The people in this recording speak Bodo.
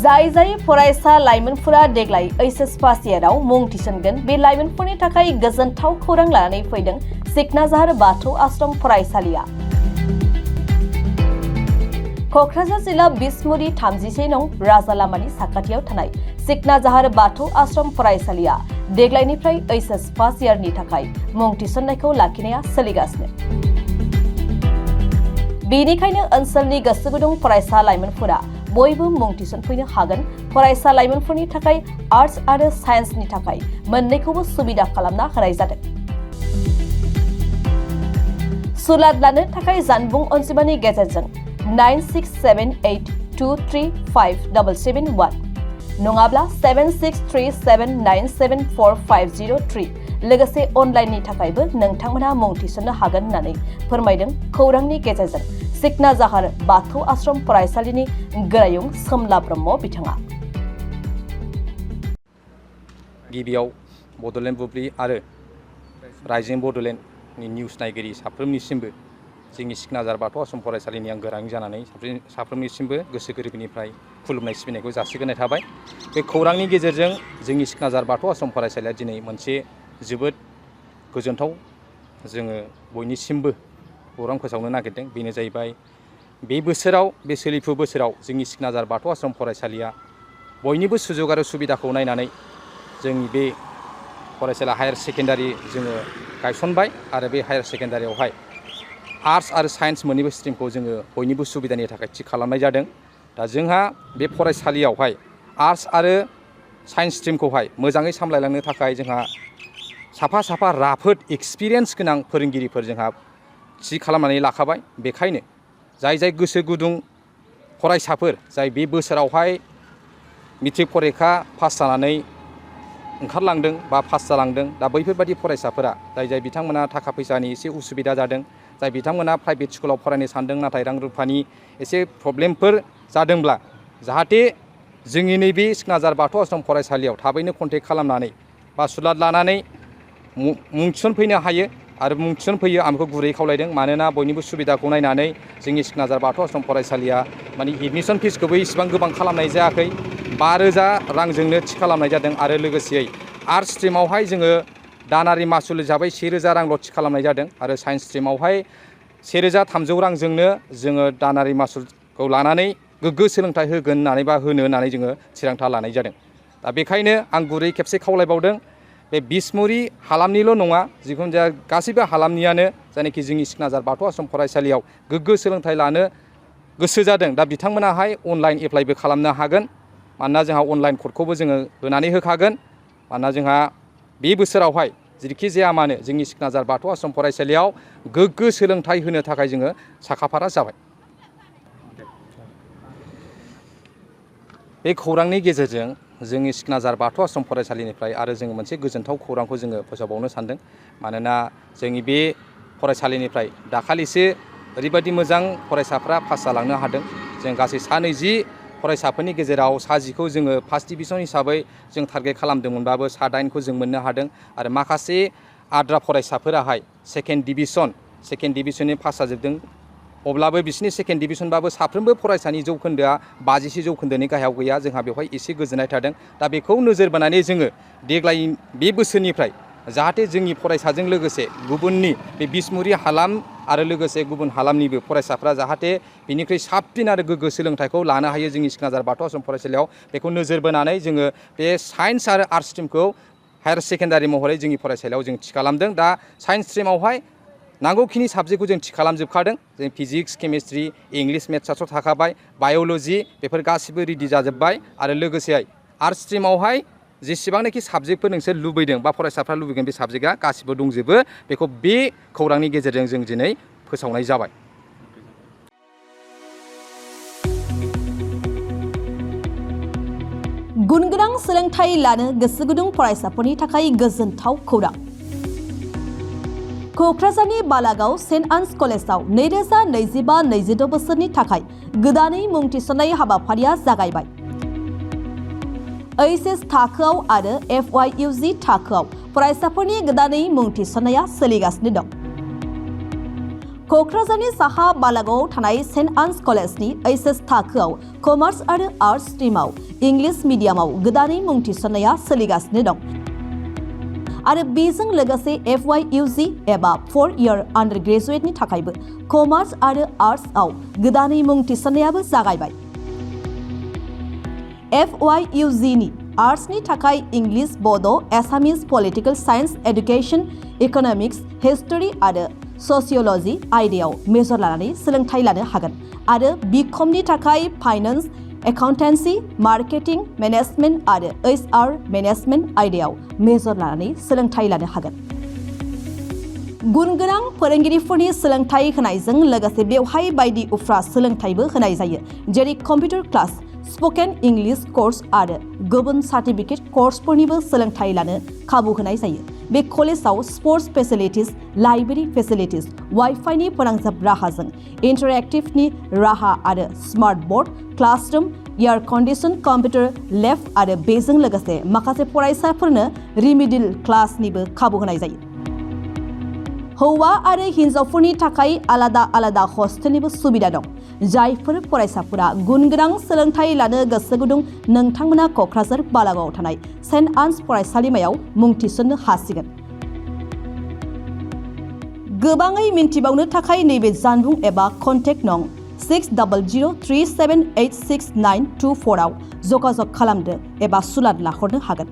जाय फरायसा लाइमोनफोरा देग्लाय एचएस फार्स्ट इयाराव मुं थिसनगोन बे लाइमोनफोरनि थाखाय गोजोनथाव खौरां लानानै फैदों सिकनाझार बाथौ आश्रम फरायसालिया। क'क्राझार जिल्ला बिसमुरि 31 नं राजा लामानि साखाथियाव थानाय सिकनाझार बाथौ आश्रम फरायसालिया देग्लायनिफ्राय एचएस फार्स्ट इयारनि थाखाय मुं थिसननायखौ लाखिनाया सोलिगासिनो। बेनिखायनो ओनसोलनि गोसो गुदुं फरायसा लाइमोनफोरा बयबो मुं थिसनफैनो हागोन। फरायसा लाइमोनफोरनि थाखाय आर्ट्स आरो साइन्सनि थाखाय मोननैखौबो सुबिदा खालामना होनाय जादों। सुलाद लानो थाखाय जानबुं अनजिमानि गेजेरजों 9678235771 नङाब्ला 7637974503 लोगोसे अनलाइननि थाखायबो नोंथांमोनहा मुं थिसननो हागोन होननानै फोरमायदों खौरांनि गेजेरजों सिकनाझार बाथौ आश्रम फरायसालिनि गोरायुं सोमला ब्रह्म बिथाङा। गिबियाव बड'लेण्ड बुब्लि आरो रायजो बड'लेण्डनि निउस नायगिरि साफ्रोमनिसिमबो जोंनि सिकनाझार बाथौ आश्रम फरायसालिनि आं गोरायुं जानानै साफ्रोमनिसिमबो गोसो गोरबोनिफ्राय खुलुमनाय सिबिनायखौ जासिग्रोनाय थाबाय। बे खौरांनि गेजेरजों जोंनि सिकनाझार बाथौ आश्रम फरायसालिया दिनै मोनसे जोबोद गोजोनथाव जोङो बयनिसिमबो खौरां फोसावनो नागिरदों। बेनो जाहैबाय बे बोसोराव बे सोलिफु बोसोराव जोंनि सिकनाझार बाथौ आश्रम फरायसालिया बयनिबो सुजुग आरो सुबिदाखौ नायनानै जोंनि बे फरायसालिया हायार सेकेन्डारि जोङो गायसनबाय आरो बे हायार सेकेन्डारियावहाय आर्ट्स आरो साइन्स मोननैबो स्ट्रिमखौ जोङो बयनिबो सुबिदानि थाखाय थि खालामनाय जादों। दा जोंहा बे फरायसालियावहाय आर्ट्स आरो साइन्स स्ट्रिमखौहाय मोजाङै सामलायलांनो थाखाय जोंहा साफा राफोद एक्सपिरियेन्स गोनां फोरोंगिरिफोर जोंहा थि खालामनानै लाखाबाय। बेखायनो जाय गोसो गुदुं फरायसाफोर जाय बे बोसोरावहाय मेट्रिक फरिखा पास जानानै ओंखारलांदों बा पास जालांदों, दा बैफोरबायदि फरायसाफोरा जाय बिथांमोना थाखा फैसानि एसे उसुबिदा जादों, जाय बिथांमोना प्राइभेट स्कुलाव फरायनो सानदों नाथाय रां रुफानि एसे प्रब्लेमफोर जादोंब्ला जाहाथे जोंनि नैबे सिकनाझार बाथौ आश्रम फरायसालियाव थाबैनो कन्टेक्ट खालामनानै बा सुलाद लानानै मुं थिसनफैनो हायो आरो मुं थिसनफैयो आं बेखौ गुरै खावलायदों। मानोना बयनिबो सुबिदाखौ नायनानै जोंनि सिकनाझार बाथौ आश्रम फरायसालिया माने एडमिसन फिसखौबो इसेबां गोबां खालामनाय जायाखै, 5,000 रांजोंनो थि खालामनाय जादों आरो लोगोसेयै आर्ट्स स्ट्रिमावहाय जोङो दानारि मासुल हिसाबै 1,000 रांल' थि खालामनाय जादों आरो साइन्स स्ट्रिमावहाय 1,300 रांजोंनो जोङो दानारि मासुलखौ लानानै गोग्गो सोलोंथाइ होगोन होननानै बा होनो होननानै जोङो थिरांथा लानाय जादों। दा बेखायनो आं गुरै खेबसे खावलायबावदों, बे बिसमुरि हालामनिल' नङा, जिखुनु जाया गासैबो हालामनियानो जायनाखि जोंनि सिकनाझार बाथौ आश्रम फरायसालियाव गोग्गो सोलोंथाइ लानो गोसो जादों, दा बिथांमोनाहाय अनलाइन एप्लाइबो खालामनो हागोन। मानोना जोंहा अनलाइन कर्डखौबो जोङो होनानै होखागोन। मानोना जोंहा बे बोसोरावहाय जेरैखि जाया मानो जोंनि सिकनाझार बाथौ आश्रम फरायसालियाव गोग्गो सोलोंथाइ होनो थाखाय जोङो साखाफारा जाबाय। बे खौरांनि गेजेरजों जोंनि सिकनाझार बाथौ आश्रम फरायसालिनिफ्राय आरो जोङो मोनसे गोजोनथाव खौरांखौ जोङो फोसावबावनो सानदों। मानोना जोंनि बे फरायसालिनिफ्राय दाखालिसो ओरैबायदि मोजां फरायसाफ्रा पास जालांनो हादों। जों गासै 120 फरायसाफोरनि गेजेराव 10खौ जोङो फार्स्ट डिभिजन हिसाबै जों टारगेट खालामदोंमोनबाबो 8खौ जों मोननो हादों आरो माखासे आद्रा फरायसाफोराहाय सेकेन्ड डिभिजननि पास जाजोबदों। अब्लाबो बिसोरनि सेकेन्ड डिभिजनबाबो साफ्रोमबो फरायसानि जौखोन्दोआ 50 जौखोन्दोनि गाहायाव गैया। जोंहा बेवहाय एसे गोजोननाय थादों। दा बेखौ नोजोर बोनानै जोङो देग्लाय बे बोसोरनिफ्राय जाहाथे जोंनि फरायसाजों लोगोसे गुबुननि बे बिसमुरि हालाम आरो लोगोसे गुबुन हालामनिबो फरायसाफ्रा जाहाथे बिनिख्रुइ साबसिन आरो गोग्गो सोलोंथाइखौ लानो हायो जोंनि सिकनाझार बाथौ आश्रम फरायसालियाव, बेखौ नोजोर बोनानै जोङो बे साइन्स आरो आर्ट्स स्ट्रिमखौ हायार सेकेन्डारि महरै जोंनि फरायसालियाव जों थि खालामदों। दा साइन्स स्ट्रिमावहाय नांगौखिनि साबजेक्टखौ जों थि खालामजोबखादों। जों फिजिक्स, केमिस्ट्रि, इंलिस, मेथ्सआथ' थाखाबाय, बाय'ल'जि बेफोर गासिबो रेडि जाजोब्बाय आरो लोगोसे आर्ट्स स्ट्रिमावहाय जेसेबांनाखि साबजेक्टफोर नोंसोर लुबैदों बा फरायसाफ्रा लुबैगोन बे साबजेक्टआ गासिबो दंजोबो। बेखौ बे खौरांनि गेजेरजों जों दिनै फोसावनाय जाबाय। गुन गोनां सोलोंथाइ लानो गोसो गुदुं फरायसाफोरनि थाखाय गोजोनथाव खौरां। क'क्राझारनि बालागाव सेन्ट आन्स कलेजाव 2025-26 बोसोरनि थाखाय गोदानै मुं थिसननाय हाबाफारिया जागायबाय। एचएस थाखोआव आरो FYUG थाखोआव फरायसाफोरनि गोदानै मुं थिसननाया सोलिगासिनो दं। क'क्राझारनि साहा बालागावआव थानाय सेन्ट आन्स कलेजनि एचएस थाखोआव कमार्स आरो आर्ट्स स्ट्रिमाव इंलिश मिडियामाव गोदानै मुं थिसननाया सोलिगासिनो दं आरो बेजों लोगोसे FYUG एबा 4-year आन्डार ग्रेजुएटनि थाखायबो कमार्स आरो आर्ट्सआव गोदानै मुं थिसननायाबो जागायबाय। FYUG नि आर्ट्सनि थाखाय English, Bodo', Assamese, political science, education, economics, history आरो ससिय'लजि आयदायाव मेजर लानानै सोलोंथाइ लानो हागोन आरो बिकमनि थाखाय फाइनान्स, एकाउन्टेन्सि, मार्केटिं मेनेजमेन्ट आरो HR मेनेजमेन्ट आयदायाव मेजर लानानै सोलोंथाइ लानो हागोन। गुनगोनां फोरोंगिरिफोरनि सोलोंथाइ होनायजों लोगोसे बेवहाय बायदि उफ्रा सोलोंथाइबो होनाय जायो, जेरै computer class, spoken English course आरो गुबुन सार्टिफिकेट कर्सफोरनिबो सोलोंथाइ लानो खाबु होनाय जायो। बे कलेजाव स्पर्ट्स फेसिलिटिज, लाइब्रेरि फेसिलिटिज, वाइफाइनि फोनांजाब राहाजों इन्टारेक्टिभनि राहा आरो smart board, classroom, air condition computer lab आरो बेजों लोगोसे माखासे फरायसाफोरनो रिमिडियल क्लासनिबो खाबु होनाय जायो। हौवा आरो हिन्जावफोरनि थाखाय आलादा आलादा हस्टेलनिबो सुबिदा दं। जायफोर फरायसाफोरा गुनगोनां सोलोंथाइ लानो गोसो गुदुं नोंथांमोना क'क्राझार बालागावआव थानाय सेन्ट आन्स फरायसालिमायाव मुं थिसननो हासिगोन। गोबाङै मिन्थिबावनो थाखाय नैबे जानबुं एबा कन्टेक्ट नं 6003786924 आव जगाजग खालामदो एबा सुलाद लाहरनो हागोन।